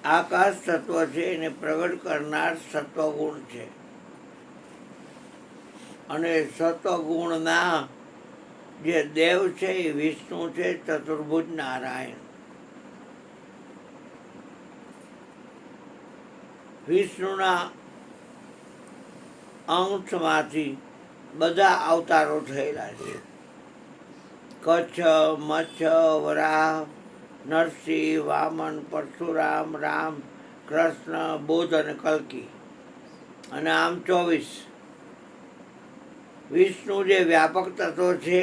આકાશ તત્વ છે એને પ્રગટ કરનાર સત્વગુણ છે, અને સત્વગુણના જે દેવ છે એ વિષ્ણુ છે, ચતુર્ભુજ નારાયણ. વિષ્ણુના અંશમાંથી બધા અવતારો થયેલા છે. કચ્છ, મચ્છ, વરાહ, નરસિંહ, વામન, પરશુરામ, રામ, કૃષ્ણ, બુદ્ધ અને કલ્કી, અને આમ 24. વિષ્ણુ જે વ્યાપક તત્વ છે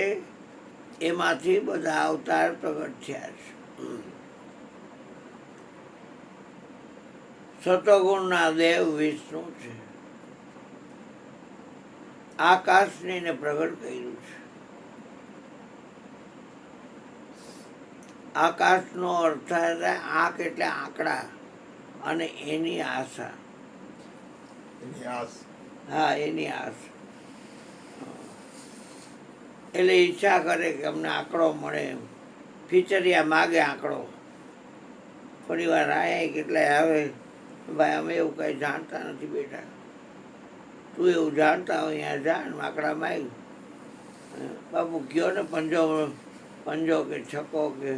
એમાંથી બધા અવતાર પ્રગટ થયા છે. સત્વગુણના દેવ વિષ્ણુ છે. આકાશને એને પ્રગટ કર્યું છે. આકાશનો અર્થ થાય આંખ એટલે આંકડા, અને એની આશા. હા, એની આશ. એટલે ઈચ્છા કરે કે અમને આંકડો મળે એમ. ફીચરિયા માગે આંકડો. થોડી વાર આયા કેટલાય આવે, ભાઈ અમે એવું કંઈ જાણતા નથી બેટા, તું એવું જાણતા હોય અહીંયા જાણ, આંકડા માગ. બાપુ કયો ને પંજો કે છક્કો કે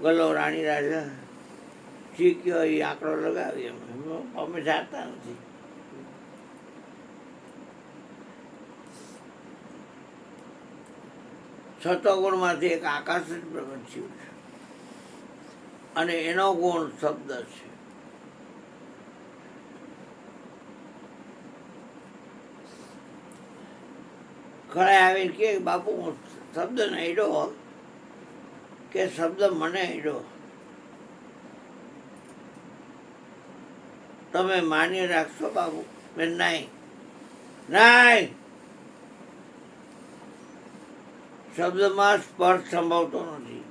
ગલો રાણી રાજા જી કયો એ આંકડો લગાવીએ. અમે જાણતા નથી. સત્વગુણમાંથી એક આકાશ જ પ્રગટ થયું છે, અને એનો ગુણ શબ્દ છે. ઘણા આવીને કે બાપુ હું શબ્દ નડ્યો કે શબ્દ મને અડ્યો, તમે માની રાખશો બાપુ? નહીં, નહીં. શબ્દમાં સ્પર્શ સંભવતો નથી.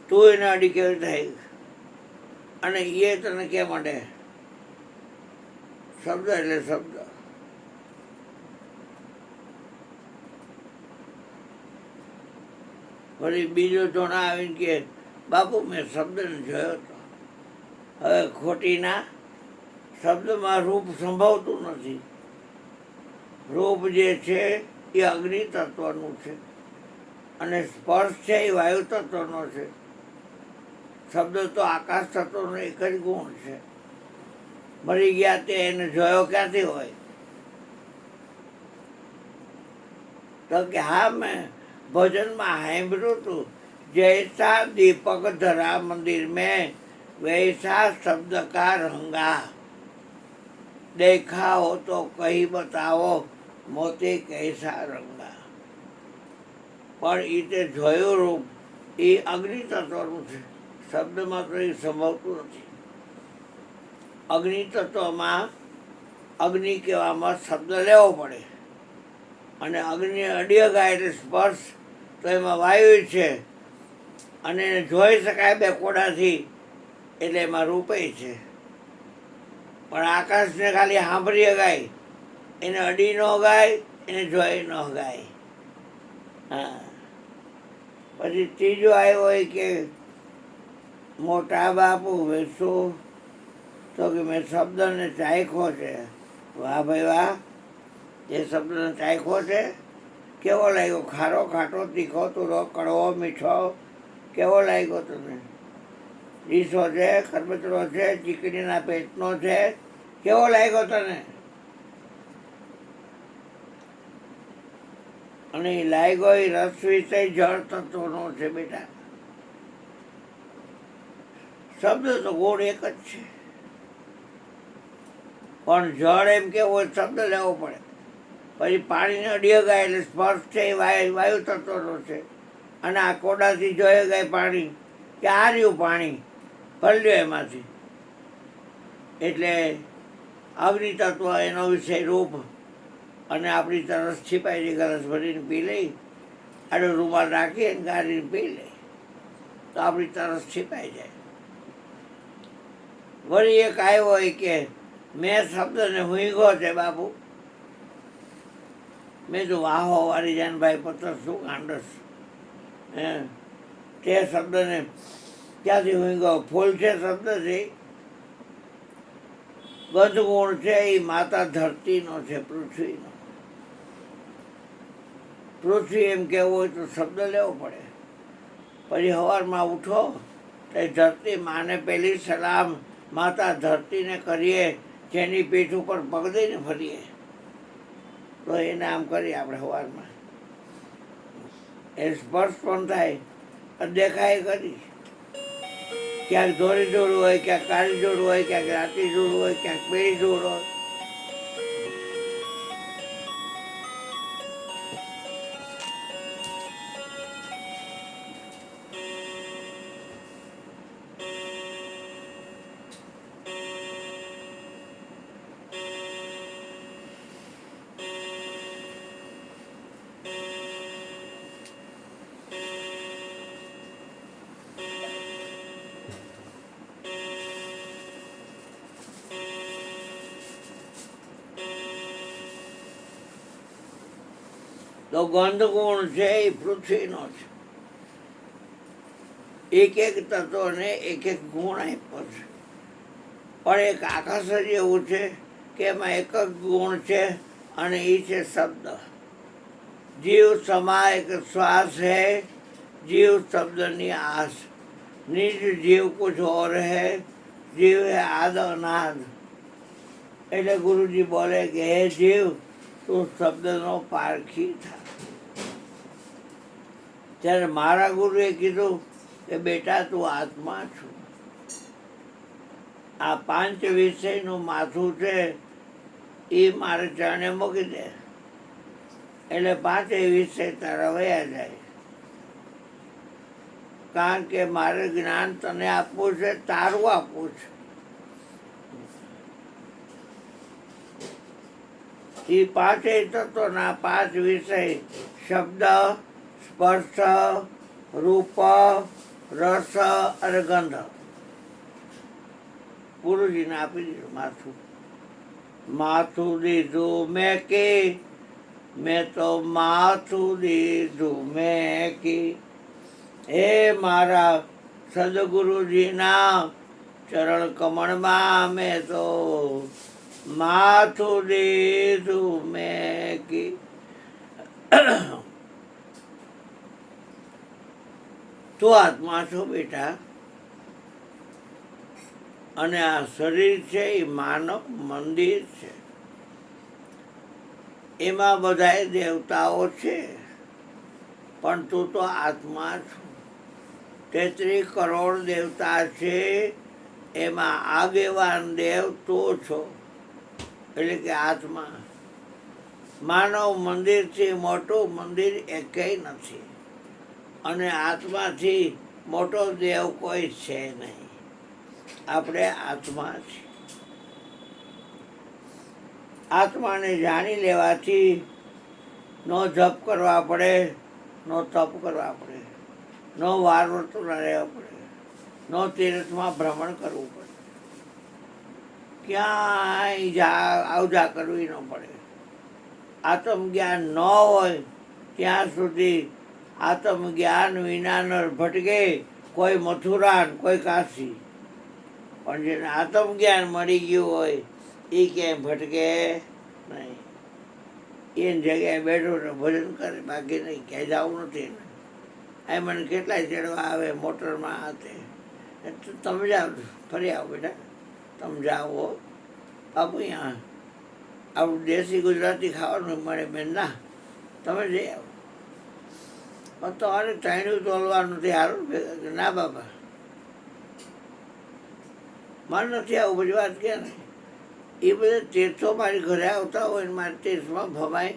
તું એને અડી કેવી થાય, અને એ તને કેમ અડે? શબ્દ એટલે શબ્દ. વળી બીજો જોણા આવીને કે બાપુ મેં શબ્દને જોયો હતો. હવે ખોટીના શબ્દમાં રૂપ સંભવતું નથી. રૂપ જે છે એ અગ્નિ તત્વનું છે, અને સ્પર્શ છે એ વાયુ તત્વનો છે. શબ્દ તો આકાશ તત્વનો એક જ ગુણ છે. મરી ગયા તે એને જોયો ક્યાંથી હોય? તો કે હા, મેં ભજનમાં સાંભળ્યું હતું, જૈસા દીપક ધરા મંદિર મેં વૈસા શબ્દ કા રંગા, દેખા હો તો કહી બતાવો મોતી કૈસા રંગા. પણ એ તે જોયું રૂપ એ અગ્નિ તત્વનું છે. શબ્દમાં તો એ સંભવતું નથી. અગ્નિ તત્વમાં અગ્નિ કહેવામાં શબ્દ લેવો પડે, અને અગ્નિ અડીય ગાય એટલે સ્પર્શ, તો એમાં વાયુ છે, અને એને જોઈ શકાય બે કોડાથી, એટલે એમાં રૂપે છે. પણ આકાશને ખાલી સાંભળી ગાય, એને અડી ન ગાય, એને જોઈ ન ગાય. હા. પછી ત્રીજો આવ્યો હોય કે મોટા બાપુ શું? તો કે મેં શબ્દને ચાખ્યો છે. વાહ ભાઈ વાહ. એ શબ્દને ચાખ્યો છે. કેવો લાગ્યો? ખારો, ખાટો, તીખો, તુરો, કડવો, મીઠો? કેવો લાગ્યો તને? રીસો છે, ખરબચડો છે, ચીકણીના પેટનો છે? કેવો લાગ્યો તને? અને એ લાગ્યો એ રસ વિષય જળ તત્વનો છે બેટા. શબ્દ તો ગુણ એક જ છે, પણ જળ એમ કેવું હોય શબ્દ લેવો પડે. પછી પાણીને અડીએ ગાય એટલે સ્પર્શ છે એ વાયુ તત્વનો છે, અને આ કોડાથી જોઈએ ગાય પાણી કે આ રહ્યું પાણી ભરલ્યો એમાંથી, એટલે અગ્નિ તત્વ એનો વિષય રૂપ. અને આપણી તરસ છીપાઈ ગરસ ભરીને પી લઈ, આડો રૂમાલ રાખી અને ગાળીને પી લે તો આપણી તરસ છીપાઈ જાય. વળી એક આવ્યો હોય કે મેં શબ્દને હુંઘો છે બાપુ. મેં તો વાહો વાળી જાન ભાઈ પત્ર શું કાંડસ. તે શબ્દને ક્યાંથી ઊંઘો? ફૂલ છે શબ્દ છે, ગંધ ગુણ છે એ માતા ધરતીનો છે, પૃથ્વીનો. પૃથ્વી એમ કહેવું હોય તો શબ્દ લેવો પડે. પછી સવારમાં ઉઠો તો ધરતી માને પહેલી સલામ માતા ધરતીને કરીએ, જેની પીઠ ઉપર પગ દઈને ફરીએ. તો એને આમ કરીએ આપણે સવારમાં, એ સ્પર્શ પણ થાય, દેખાય કરી. ક્યાંક ધોરી જોડું હોય, ક્યાંક કાળી જોડું હોય, ક્યાંક રાતી જોડું હોય, ક્યાંક પીળી જોડ હોય. તો ગંધ ગુણ છે એ પૃથ્વીનો છે. એક એક તત્વને એક એક ગુણ આપ્યો છે. પણ એક આકાશ જ એવું છે કે એમાં એક જ ગુણ છે અને એ છે શબ્દ. જીવ સમા એક શ્વાસ है, जीव शब्दની आस, निज जीव कुछ और है, जीव है आद अनाद. એટલે ગુરુજી બોલે કે હે જીવ, તું શબ્દનો પારખી થા. ત્યારે મારા ગુરુએ કીધું કે બેટા તું આત્મા છું. આ પાંચ વિષયનું માથું છે એ મારે ચરણે મૂકી દે, એટલે પાંચેય વિષય તારા વયા જાય. કારણ કે મારે જ્ઞાન તને આપવું છે, તારું આપવું છે. એ પાંચેય તત્વના પાંચ વિષય શબ્દ, સ્પર્શ, રૂપ, રસ અને ગંધ ગુરુજીને આપી દીધું માથું. માથું દીધું મેં કે, મેં તો માથું દીધું મેં કી. હે મારા સદગુરુજીના ચરણ કમળમાં મેં તો માથું દીધું મેં કી. તું આત્મા છો બેટા, અને આ શરીર છે એ માનવ મંદિર છે. એમાં બધાય દેવતાઓ છે, પણ તું તો આત્મા છો. 33 કરોડ દેવતા છે, એમાં આગેવાન દેવ તું છો, એટલે કે આત્મા. માનવ મંદિરથી મોટું મંદિર એકેય નથી, અને આત્માથી મોટો દેવ કોઈ છે નહીં. આપણે આત્મા છીએ. આત્માને જાણી લેવાથી નો જપ કરવા પડે, નો તપ કરવા પડે, નો વાર વર્તુળા રહેવા પડે, નો તીર્થમાં ભ્રમણ કરવું પડે, ક્યાંય આવજા કરવી ન પડે. આત્મજ્ઞાન ન હોય ત્યાં સુધી આત્મજ્ઞાન વિના ન ભટકે કોઈ મથુરા કોઈ કાશી. પણ જેને આત્મજ્ઞાન મળી ગયું હોય એ ક્યાંય ભટકે નહીં. એની જગ્યાએ બેઠો ને ભજન કરે, બાકી નહીં, ક્યાંય જવું નથી. આ મને કેટલાય ચડવા આવે મોટરમાં હાથે, તમે જાઓ, ફરી આવો બેટા, તમે જાઓ બાપુ. અહીંયા આપણું દેશી ગુજરાતી ખાવાનું મળે બેન, ના તમે જઈ આવો. પણ તમારે ત્રણેય તોલવાનું નથી, સારું ના બાપા મારે નથી આવું, બધી વાત ક્યાં નહીં. એ બધા તીર્થો મારી ઘરે આવતા હોય ને મારે તીર્થમાં ભમાય.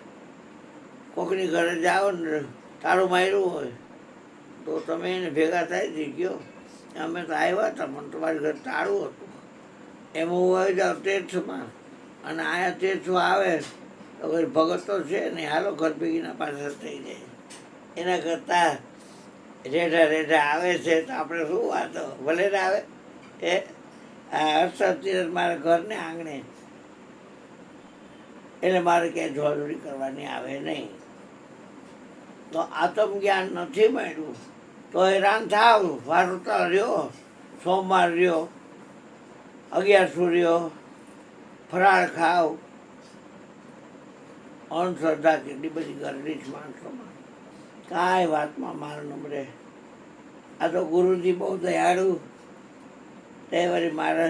કોકની ઘરે જાઓ ને તારું માર્યું હોય તો તમે એને ભેગા થાય જઈ ગયો, અમે તો આવ્યા હતા પણ તમારી ઘરે તાળું હતું. એમ હું આવી જાઉં તીર્થમાં, અને અહીંયા તીર્થમાં આવે તો કોઈ ભગત તો છે ને, હાલો ઘર ભેગીના પાછળ થઈ જાય. એના કરતાં રેઢા રેઢા આવે છે તો આપણે શું વાતો, ભલે ને આવે. એ આ હર્ષદ તીરથ મારા ઘરને આંગણે, એટલે મારે ક્યાંય જોડોડી કરવાની આવે નહીં. તો આત્મજ્ઞાન નથી મળ્યું તો હેરાન થાવ, વારતા રહ્યો. સોમવાર રહ્યો, 11 રહ્યો, ફરાળ ખાવ, અંધશ્રદ્ધા કેટલી બધી ગરડી છે માણસોમાં. કાંઈ વાતમાં માર નમરે. આ તો ગુરુજી બહુ દયાળુ, તે વળી મારે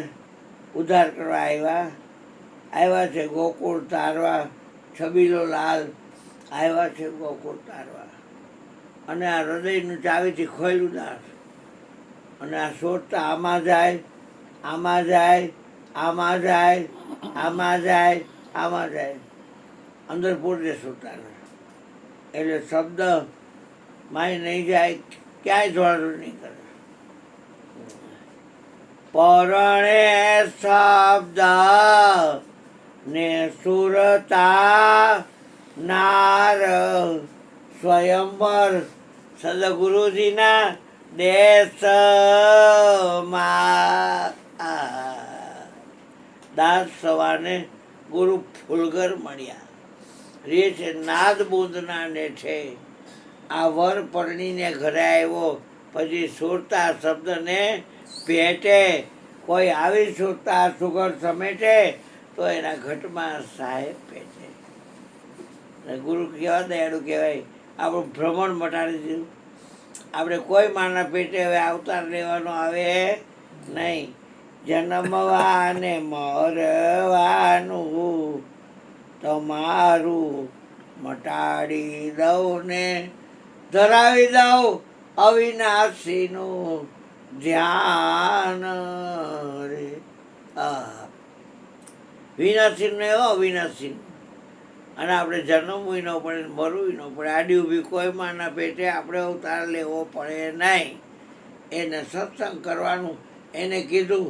ઉદ્ધાર કરવા આવ્યા છે ગોકુળ તારવા. છબીલો લાલ આવ્યા છે ગોકુળ તારવા. અને આ હૃદયનું ચાવીથી ખોયલું દાસ. અને આ શોધતા આમાં જાય, આમાં જાય, આમાં જાય, આમાં જાય, આમાં જાય, અંદર પૂરતે સુતાને. એટલે શબ્દ માય નહીં જાય, ક્યાંય જોડું નહીં કરે. પરણે શબ્દ ને સુરતા નાર સ્વયંવર સદગુરુજીના દેશમાં. દાસ સવારને ગુરુ ફૂલગર મળ્યા રે છે નાદ બુંદના ને છે. આ વર પરણીને ઘરે આવ્યો પછી સુરતા શબ્દને ભેટે. કોઈ આવી સુરતા સુગર સમેટે તો એના ઘટમાં સાહેબ ભેટે. ગુરુ કેવા દયાળુ કહેવાય. આપણું ભ્રમણ મટાડી દીધું. આપણે કોઈ માના પેટે હવે અવતાર લેવાનો આવે નહીં. જન્મવાને મરવાનું તમારું મટાડી દઉં ને ધરાવી દઉં અવિનાશીનું ધ્યાન રે. વિનાશીનું એવો અવિનાશીનું. અને આપણે જન્મવું ન પડે, મરવું ન પડે. આડી ઊભી કોઈ માના પેટે આપણે અવતાર લેવો પડે નહીં. એને સત્સંગ કરવાનું એને કીધું.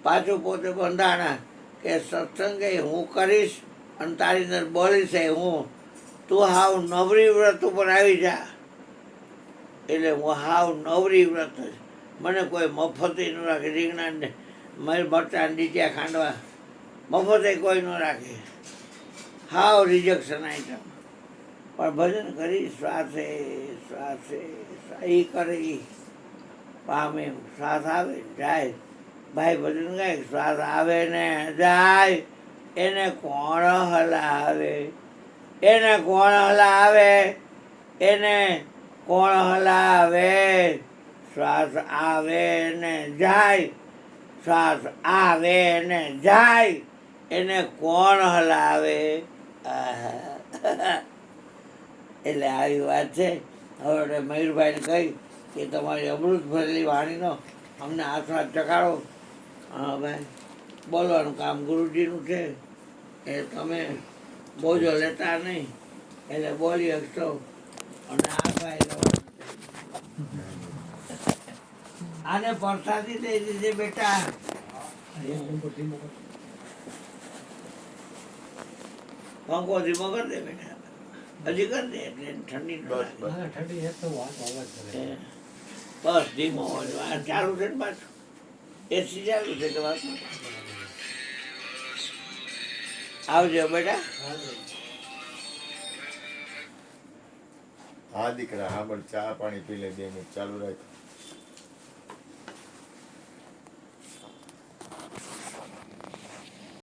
પાછું પોતે બંધાણા કે સત્સંગ એ હું કરીશ અને તારી અંદર બોલીશ એ હું. તું હાવ નવરી વ્રત ઉપર આવી જા. એટલે હું હાવ નવરી વ્રત. મને કોઈ મફતે ન રાખે. રીંગણા મારી મરચાં ડીટ્યા ખાંડવા મફતે કોઈ ન રાખે. હાવ રિજેક્શન આઈટમ. પણ ભજન કરી શ્વાસે શ્વાસે એ કરે પામે. શ્વાસ આવે જાય. ભાઈ ભજન ગાય શ્વાસ આવે ને જાય. એને કોણ હલાવે? એને કોણ હલાવે? એને કોણ હલાવે? શ્વાસ આવે ને જાય. શ્વાસ આવે ને જાય. એને કોણ હલાવે? એટલે આવી વાત છે. હવે મયુરભાઈને કહી કે તમારી અમૃત ભરેલી વાણીનો અમને આસ્વાદ ચકાડો. હા ભાઈ, બોલવાનું કામ ગુરુજીનું છે. એ તમે બોજો લેતા નહીં. એટલે બોલી શકશો. અને આ ભાઈ આને પરસાદી દઈ દીધી બેટા. પંખો ધીમો કરી દે બેટા. હજી કરી દે એટલે ઠંડી બસ ધીમો હોય. ચાલુ છે ને પાછું એસી ચાલુ છે તો વાત. આવજો બેટા. હા દીકરા, હા, પણ ચા પાણી પી લે, 2 મિનિટ ચાલુ રાખ.